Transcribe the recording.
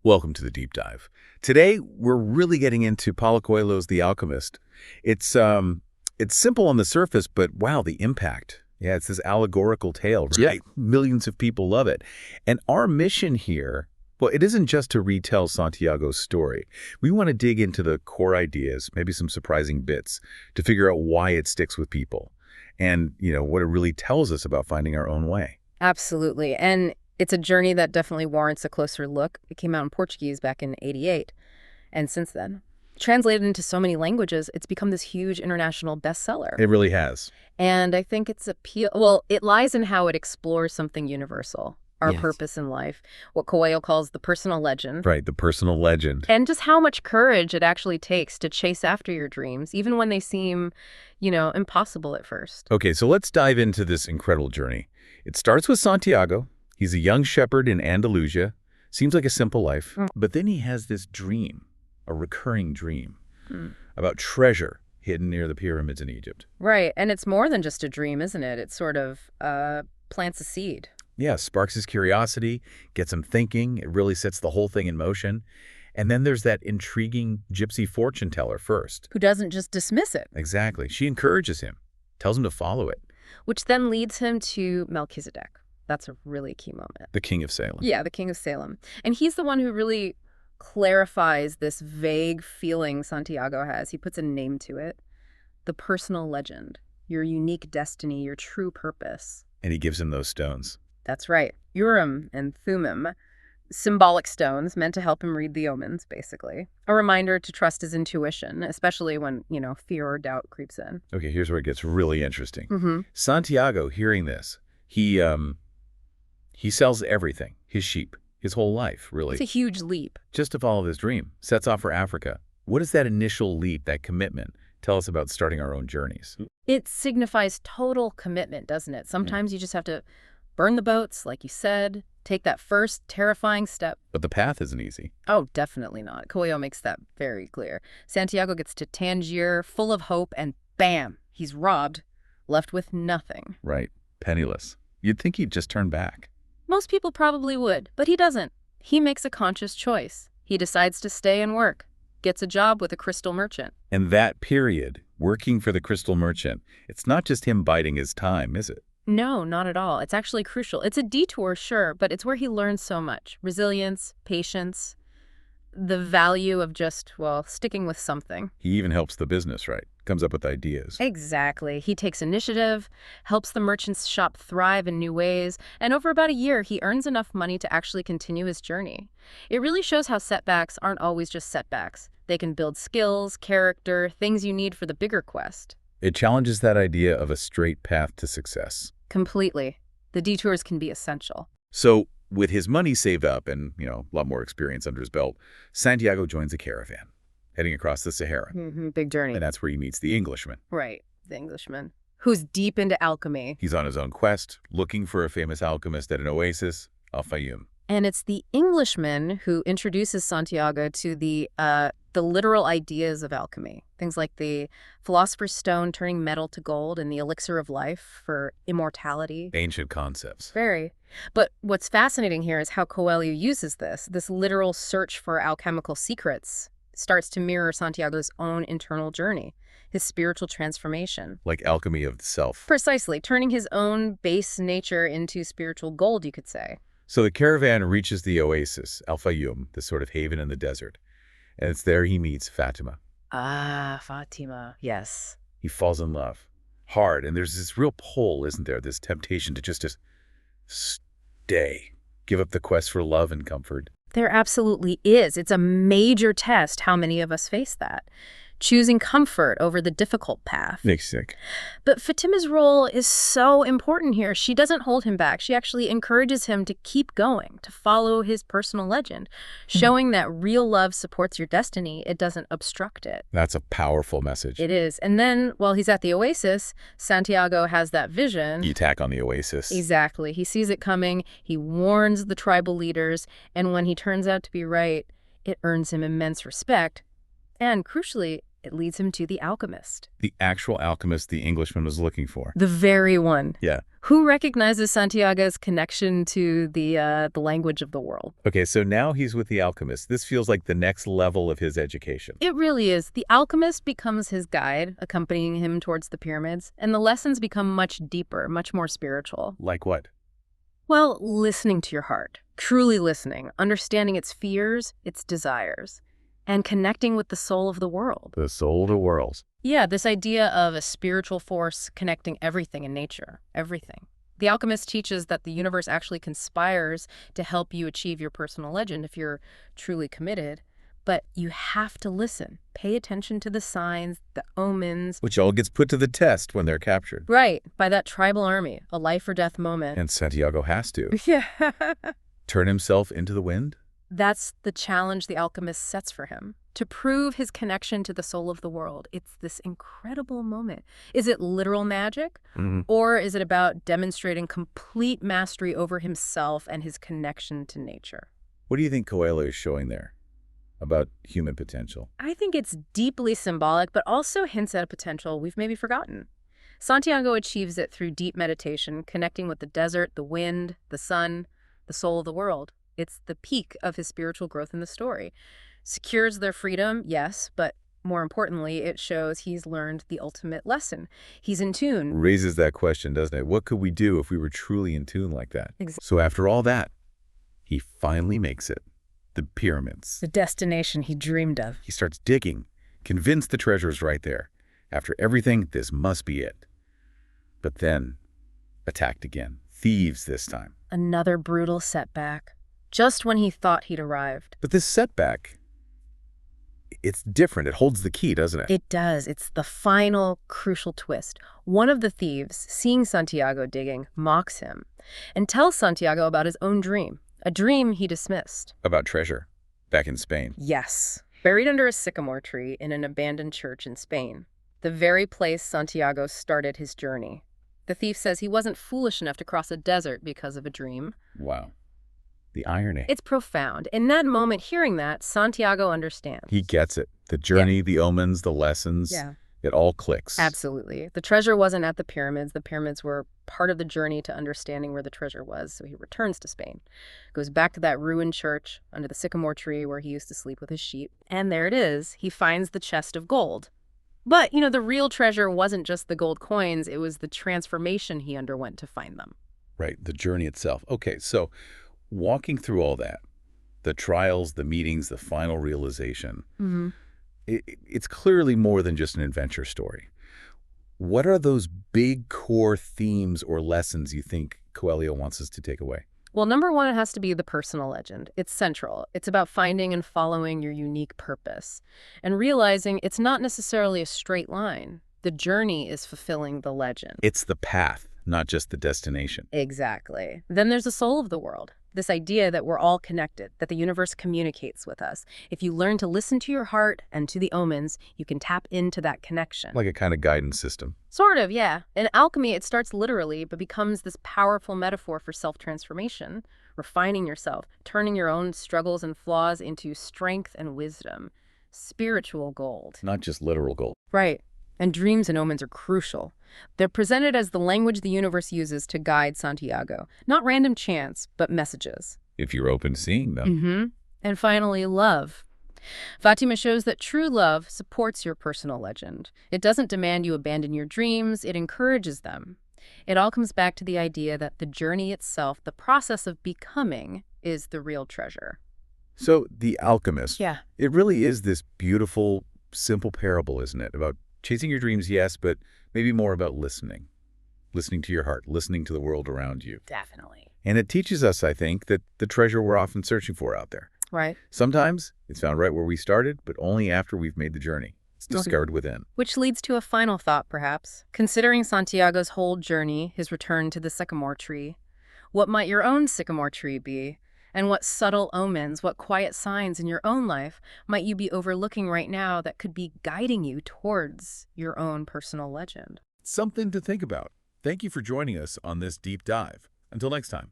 Welcome to the Deep Dive. Today, we're really getting into Paulo Coelho's The Alchemist. It's simple on the surface, but wow, the impact. Yeah, it's this allegorical tale, right? Yeah. Millions of people love it. And our mission here, well, it isn't just to retell Santiago's story. We want to dig into the core ideas, maybe some surprising bits, to figure out why it sticks with people and, what it really tells us about finding our own way. Absolutely. And it's a journey that definitely warrants a closer look. It came out in Portuguese back in '88. And since then, translated into so many languages, it's become this huge international bestseller. It really has. And I think its appeal, well, it lies in how it explores something universal, our Yes. purpose in life, what Coelho calls the personal legend. Right, the personal legend. And just how much courage it actually takes to chase after your dreams, even when they seem, impossible at first. Okay, so let's dive into this incredible journey. It starts with Santiago. He's a young shepherd in Andalusia. Seems like a simple life. But then he has this dream, a recurring dream, about treasure hidden near the pyramids in Egypt. Right. And it's more than just a dream, isn't it? It sort of plants a seed. Yeah, sparks his curiosity, gets him thinking. It really sets the whole thing in motion. And then there's that intriguing gypsy fortune teller first. Who doesn't just dismiss it, Exactly. She encourages him, tells him to follow it. which then leads him to Melchizedek. That's a really key moment. The king of Salem. Yeah, the king of Salem. And he's the one who really clarifies this vague feeling Santiago has. He puts a name to it. The personal legend, your unique destiny, your true purpose. And he gives him those stones. That's right. Urim and Thummim, symbolic stones meant to help him read the omens, basically. A reminder to trust his intuition, especially when, fear or doubt creeps in. Okay, here's where it gets really interesting. Mm-hmm. Santiago, hearing this, he sells everything, his sheep, his whole life, really, It's a huge leap. just to follow this dream, sets off for Africa. What does that initial leap, that commitment, tell us about starting our own journeys? It signifies total commitment, doesn't it? Sometimes you just have to burn the boats, like you said, take that first terrifying step. But the path isn't easy. Oh, definitely not. Coelho makes that very clear. Santiago gets to Tangier full of hope, and bam, he's robbed, left with nothing. Right, penniless. You'd think he'd just turn back. Most people probably would, but he doesn't. He makes a conscious choice. He decides to stay and work, gets a job with a crystal merchant. And that period, working for the crystal merchant, it's not just him biding his time, is it? No, not at all. It's actually crucial. It's a detour, sure, but it's where he learns so much. Resilience, patience, the value of just, sticking with something. He even helps the business, right? Comes up with ideas. Exactly. He takes initiative, helps the merchant's shop thrive in new ways, and over about a year, he earns enough money to actually continue his journey. It really shows how setbacks aren't always just setbacks. They can build skills, character, things you need for the bigger quest. It challenges that idea of a straight path to success. Completely. The detours can be essential. So, with his money saved up and, a lot more experience under his belt, Santiago joins a caravan, heading across the Sahara. Big journey. And that's where he meets the Englishman. Right, the Englishman, who's deep into alchemy. He's on his own quest, looking for a famous alchemist at an oasis, Al-Fayoum. And it's the Englishman who introduces Santiago to the literal ideas of alchemy. Things like the philosopher's stone turning metal to gold and the elixir of life for immortality. Ancient concepts. Very. But what's fascinating here is how Coelho uses this literal search for alchemical secrets starts to mirror Santiago's own internal journey, his spiritual transformation. Like alchemy of the self. Precisely, turning his own base nature into spiritual gold, you could say. So the caravan reaches the oasis, Al-Fayoum, this sort of haven in the desert. And it's there he meets Fatima. Ah, Fatima, yes. He falls in love. Hard. And there's this real pull, isn't there? This temptation to just stay. Give up the quest for love and comfort. There absolutely is. It's a major test how many of us face that. Choosing comfort over the difficult path. Makes sick. But Fatima's role is so important here. She doesn't hold him back. She actually encourages him to keep going, to follow his personal legend, showing that real love supports your destiny. It doesn't obstruct it. That's a powerful message. It is. And then, while he's at the oasis, Santiago has that vision. You attack on the oasis. Exactly. He sees it coming. He warns the tribal leaders. And when he turns out to be right, it earns him immense respect. And crucially, It leads him to the alchemist. The actual alchemist the Englishman was looking for. The very one. Yeah. Who recognizes Santiago's connection to the language of the world. Okay, so now he's with the alchemist. This feels like the next level of his education. It really is. The alchemist becomes his guide, accompanying him towards the pyramids, and the lessons become much deeper, much more spiritual. Like what? Well, listening to your heart, truly listening, understanding its fears, its desires, and connecting with the soul of the world. The soul of the world. Yeah, this idea of a spiritual force connecting everything in nature, everything. The alchemist teaches that the universe actually conspires to help you achieve your personal legend if you're truly committed. But you have to listen, pay attention to the signs, the omens. Which all gets put to the test when they're captured. Right, by that tribal army, a life or death moment. And Santiago has to. Yeah. Turn himself into the wind? That's the challenge the alchemist sets for him. To prove his connection to the soul of the world. It's this incredible moment. Is it literal magic? Or is it about demonstrating complete mastery over himself and his connection to nature? What do you think Coelho is showing there about human potential? I think it's deeply symbolic, but also hints at a potential we've maybe forgotten. Santiago achieves it through deep meditation, connecting with the desert, the wind, the sun, the soul of the world. It's the peak of his spiritual growth in the story. Secures their freedom, yes, but more importantly, it shows he's learned the ultimate lesson. He's in tune. Raises that question, doesn't it? What could we do if we were truly in tune like that? So after all that, he finally makes it. The pyramids. The destination he dreamed of. He starts digging, convinced the treasure's right there. After everything, this must be it. But then, attacked again. Thieves this time. Another brutal setback. Just when he thought he'd arrived. But this setback, it's different. It holds the key, doesn't it? It does. It's the final crucial twist. One of the thieves, seeing Santiago digging, mocks him and tells Santiago about his own dream. A dream he dismissed. About treasure, back in Spain. Yes. Buried under a sycamore tree in an abandoned church in Spain. The very place Santiago started his journey. The thief says he wasn't foolish enough to cross a desert because of a dream. Wow. The irony. It's profound. In that moment, hearing that, Santiago understands. He gets it. The journey, the omens, the lessons. Yeah. It all clicks. Absolutely. The treasure wasn't at the pyramids. The pyramids were part of the journey to understanding where the treasure was. So he returns to Spain, goes back to that ruined church under the sycamore tree where he used to sleep with his sheep. And there it is. He finds the chest of gold. But, the real treasure wasn't just the gold coins. It was the transformation he underwent to find them. Right. The journey itself. Okay. So walking through all that, the trials, the meetings, the final realization, it's clearly more than just an adventure story. What are those big core themes or lessons you think Coelho wants us to take away? Well, number one, it has to be the personal legend. It's central. It's about finding and following your unique purpose and realizing it's not necessarily a straight line. The journey is fulfilling the legend. It's the path, not just the destination. Exactly. Then there's the soul of the world. This idea that we're all connected, that the universe communicates with us. If you learn to listen to your heart and to the omens, you can tap into that connection. Like a kind of guidance system. Sort of, yeah. In alchemy, it starts literally, but becomes this powerful metaphor for self-transformation, refining yourself, turning your own struggles and flaws into strength and wisdom. Spiritual gold. Not just literal gold. Right. And dreams and omens are crucial. They're presented as the language the universe uses to guide Santiago. Not random chance, but messages. If you're open to seeing them. And finally, love. Fatima shows that true love supports your personal legend. It doesn't demand you abandon your dreams, it encourages them. It all comes back to the idea that the journey itself, the process of becoming, is the real treasure. So The Alchemist. Yeah. It really is this beautiful, simple parable, isn't it? About chasing your dreams, yes, but maybe more about listening. Listening to your heart, listening to the world around you. Definitely. And it teaches us, I think, that the treasure we're often searching for out there. Right. Sometimes it's found right where we started, but only after we've made the journey. It's discovered within. Which leads to a final thought, perhaps. Considering Santiago's whole journey, his return to the sycamore tree, what might your own sycamore tree be? And what subtle omens, what quiet signs in your own life might you be overlooking right now that could be guiding you towards your own personal legend? Something to think about. Thank you for joining us on this deep dive. Until next time.